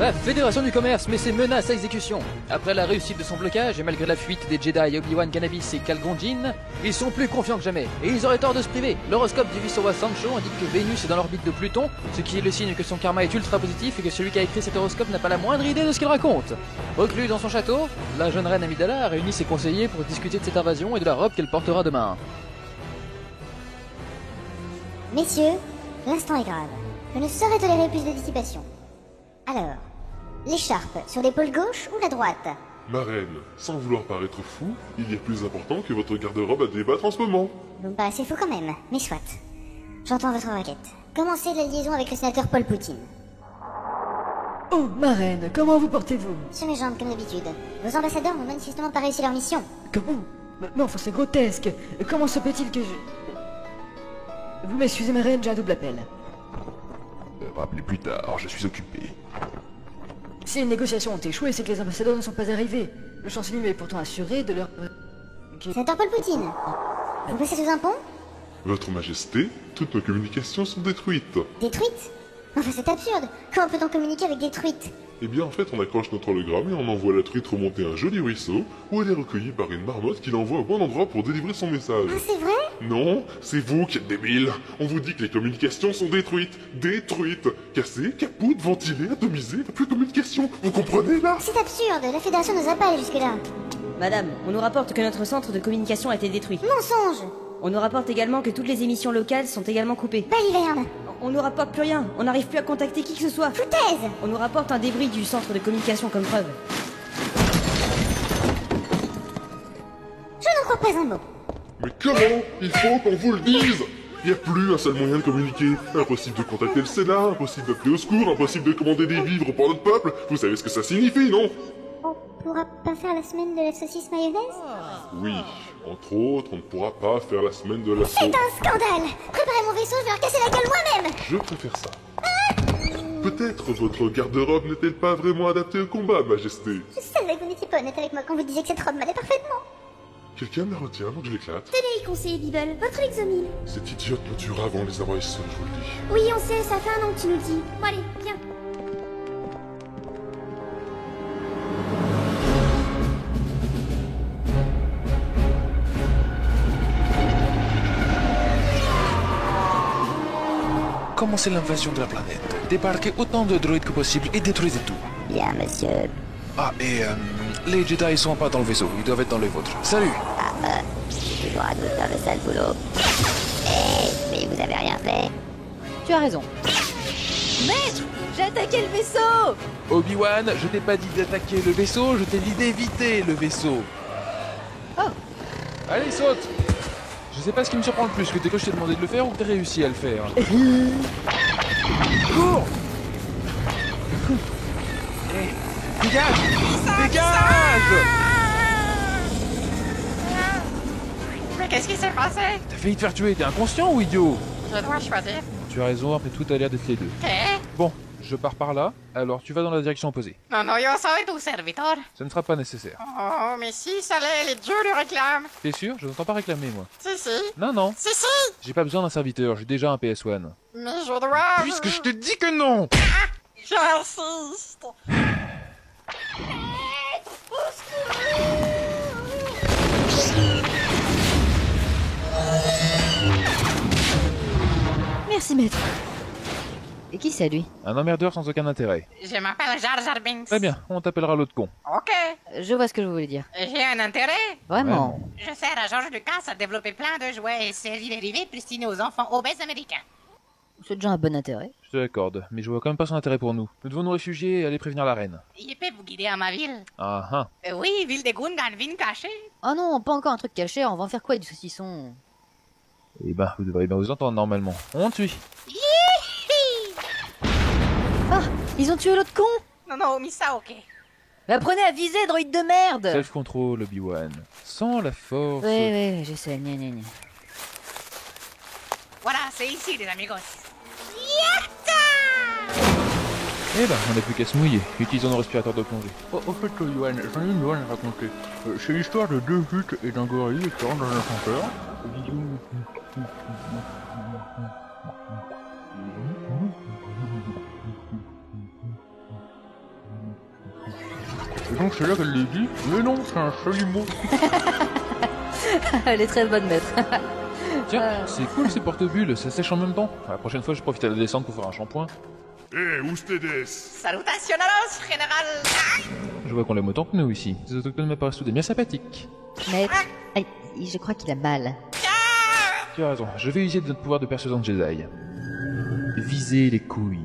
La Fédération du Commerce met ses menaces à exécution. Après la réussite de son blocage et malgré la fuite des Jedi Obi-Wan Kenobi et Qui-Gon Jinn, ils sont plus confiants que jamais et ils auraient tort de se priver. L'horoscope du vice-roi Sancho indique que Vénus est dans l'orbite de Pluton, ce qui est le signe que son karma est ultra positif et que celui qui a écrit cet horoscope n'a pas la moindre idée de ce qu'il raconte. Reclus dans son château, la jeune reine Amidala réunit ses conseillers pour discuter de cette invasion et de la robe qu'elle portera demain. Messieurs, l'instant est grave. Je ne saurais tolérer plus de dissipation. Alors, l'écharpe sur l'épaule gauche ou la droite? Ma reine, sans vouloir paraître fou, il y a plus important que votre garde-robe à débattre en ce moment. Vous me paraissez fou quand même, mais soit. J'entends votre requête. Commencez la liaison avec le sénateur Paul Poutine. Oh, ma reine, comment vous portez-vous? Sur mes jambes comme d'habitude. Vos ambassadeurs n'ont manifestement pas réussi leur mission. Comment? Mais enfin, c'est grotesque. Comment se peut-il que je... Vous m'excusez, ma reine, j'ai un double appel. Rappelez plus tard, je suis occupé. Si les négociations ont échoué, c'est que les ambassadeurs ne sont pas arrivés. Le chancelier m'avait pourtant assuré de leur... Sénateur Paul Poutine, vous passez sous un pont? Votre Majesté, toutes nos communications sont détruites. Détruite? Enfin, c'est absurde. Comment peut-on communiquer avec des truites? Eh bien, en fait, on accroche notre hologramme et on envoie la truite remonter un joli ruisseau où elle est recueillie par une marmotte qui l'envoie au bon endroit pour délivrer son message. Ah, c'est vrai? Non, c'est vous qui êtes débiles. On vous dit que les communications sont détruites. Détruites. Cassées, capoutes, ventilées, atomisées, plus de communication. Vous comprenez, là? C'est absurde. La Fédération nous a pas allé jusque-là. Madame, on nous rapporte que notre centre de communication a été détruit. Mensonge! On nous rapporte également que toutes les émissions locales sont également coupées. Baliverne! On nous rapporte plus rien, on n'arrive plus à contacter qui que ce soit. Foutaise! On nous rapporte un débris du centre de communication comme preuve. Je n'en crois pas un mot. Mais comment? Il faut qu'on vous le dise. Il n'y a plus un seul moyen de communiquer. Impossible de contacter le Sénat, impossible d'appeler au secours, impossible de commander des vivres pour notre peuple. Vous savez ce que ça signifie, non? On pourra pas faire la semaine de la saucisse mayonnaise? Oui, entre autres, on ne pourra pas faire la semaine de la C'est un scandale! Préparez mon vaisseau, je vais leur casser la gueule moi-même! Je préfère ça. Peut-être votre garde-robe n'est-elle pas vraiment adaptée au combat, Majesté. Je savais que vous n'étiez pas honnête avec moi quand vous disiez que cette robe m'allait parfaitement. Quelqu'un me la retient avant que je l'éclate. Tenez, conseiller Bibel, votre Lexomil. Cette idiote me tuera avant de les avoir seuls, je vous le dis. Oui, on sait, ça fait un an que tu nous le dis. Bon allez, viens. Commencez l'invasion de la planète. Débarquez autant de droïdes que possible et détruisez tout. Bien, monsieur. Ah, et les Jedi sont pas dans le vaisseau, ils doivent être dans les vôtres. Salut! Tu dois nous faire le sale boulot. Mais vous avez rien fait. Tu as raison. Maître, j'ai attaqué le vaisseau! Obi-Wan, je t'ai pas dit d'attaquer le vaisseau, je t'ai dit d'éviter le vaisseau. Oh. Allez, saute! Je sais pas ce qui me surprend le plus, que dès que je t'ai demandé de le faire ou que t'as réussi à le faire. Cours! Eh, dégage! Dégage! Mais qu'est-ce qui s'est passé? T'as failli te faire tuer, t'es inconscient ou idiot? Je dois choisir. Tu as raison, après tout, t'as l'air d'être les deux. ¿Qué? Bon, je pars par là, alors tu vas dans la direction opposée. No, no, yo soy tu servitor. Ça ne sera pas nécessaire. Oh, mais si, ça l'est, les dieux le réclament. T'es sûr? Je n'entends pas réclamer, moi. Si, si. Non, non. Si, si. J'ai pas besoin d'un serviteur, j'ai déjà un PS1. Mais je dois... Puisque je te dis que non! J'insiste. Merci, maître. Et qui c'est, lui? Un emmerdeur sans aucun intérêt. Je m'appelle Jar Jar Binks. Très bien, on t'appellera l'autre con. Ok. Je vois ce que je voulais dire. J'ai un intérêt. Vraiment? Je sers à George Lucas à développer plein de jouets et séries dérivées destinés aux enfants obèses américains. C'est déjà un bon intérêt. Je te l'accorde, mais je vois quand même pas son intérêt pour nous. Nous devons nous réfugier et aller prévenir la reine. Il peut vous guider à ma ville. Ah ah. Oui, ville de Gungan, ville cachée. Oh non, pas encore un truc caché, on va en faire quoi du saucisson? Eh ben, vous devrez bien vous entendre normalement. On te suit. Ah, ils ont tué l'autre con! Non, non, mais ça, ok. Apprenez à viser, droïde de merde! Self-control, Obi-Wan. Sans la force... Ouais, j'essaie, gna gna gna. Voilà, c'est ici, les amigos. Eh ben, on n'a plus qu'à se mouiller. Utilisons nos respirateurs de plongée. Oh, au fait, Yoann, j'en ai une bonne à raconter. C'est l'histoire de deux huttes et d'un gorille qui rentrent dans un ascenseur. Et donc c'est là qu'elle l'a dit, mais non, c'est un chalumeau. Elle est très bonne, maître. Tiens, c'est cool ces porte-bulles, ça sèche en même temps. La prochaine fois, je profite à la descente pour faire un shampoing. Eh, ustedes! Salutations, général. Je vois qu'on l'aime autant que nous ici. Ces autochtones me paraissent tout de bien sympathiques. Maître, aïe, je crois qu'il a mal. Tu as raison, je vais user de notre pouvoir de persuasion Jedi. Viser les couilles.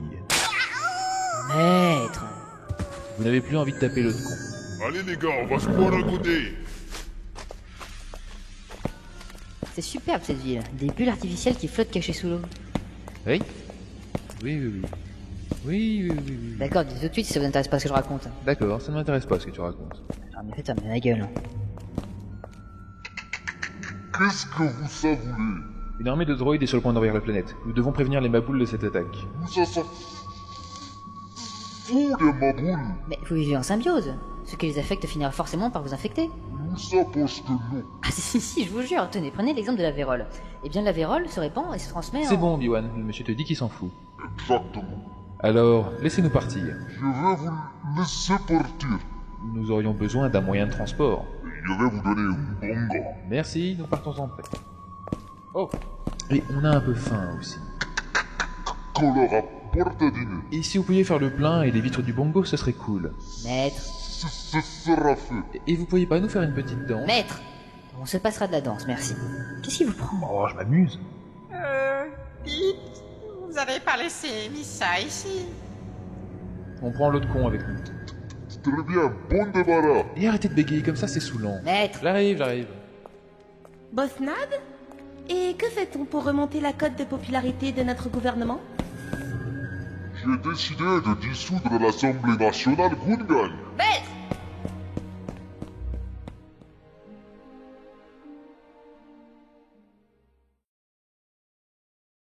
Maître. Vous n'avez plus envie de taper l'autre con. Allez les gars, on va se boire un côté! C'est superbe cette ville. Des bulles artificielles qui flottent cachées sous l'eau. Oui. Oui. Oui. D'accord, dis tout de suite si ça vous intéresse pas ce que je raconte. D'accord, ça ne m'intéresse pas ce que tu racontes. Ah, mais fais-toi, mais ma gueule. Qu'est-ce que vous savoulez? Une armée de droïdes est sur le point d'envahir la planète. Nous devons prévenir les maboules de cette attaque. Vous ça fou les maboules! Mais vous vivez en symbiose. Ce qui les affecte finira forcément par vous infecter. Où ça pense que non? Ah si, je vous jure. Tenez, prenez l'exemple de la vérole. Eh bien, la vérole se répand et se transmet en... C'est bon, Obi-Wan, le monsieur te dit qu'il s'en fout. Exactement. Alors, laissez-nous partir. Je vais vous laisser partir. Nous aurions besoin d'un moyen de transport. Je vais vous donner un bongo. Merci, nous partons en paix. Oh, et on a un peu faim aussi. Colora porte dîner. Et si vous pouviez faire le plein et les vitres du bongo, ce serait cool. Maître. Ce sera fait. Et vous pourriez pas nous faire une petite danse? Maître. On se passera de la danse, merci. Qu'est-ce qui vous prend? Oh, je m'amuse. Dites, vous allez pas laisser Missa ici? On prend l'autre con avec nous. Très bien, bon débarras. Et arrêtez de bégayer comme ça, c'est saoulant. Maître. J'arrive. Bosnad? Et que fait-on pour remonter la cote de popularité de notre gouvernement? J'ai décidé de dissoudre l'Assemblée nationale Gungan. Maître.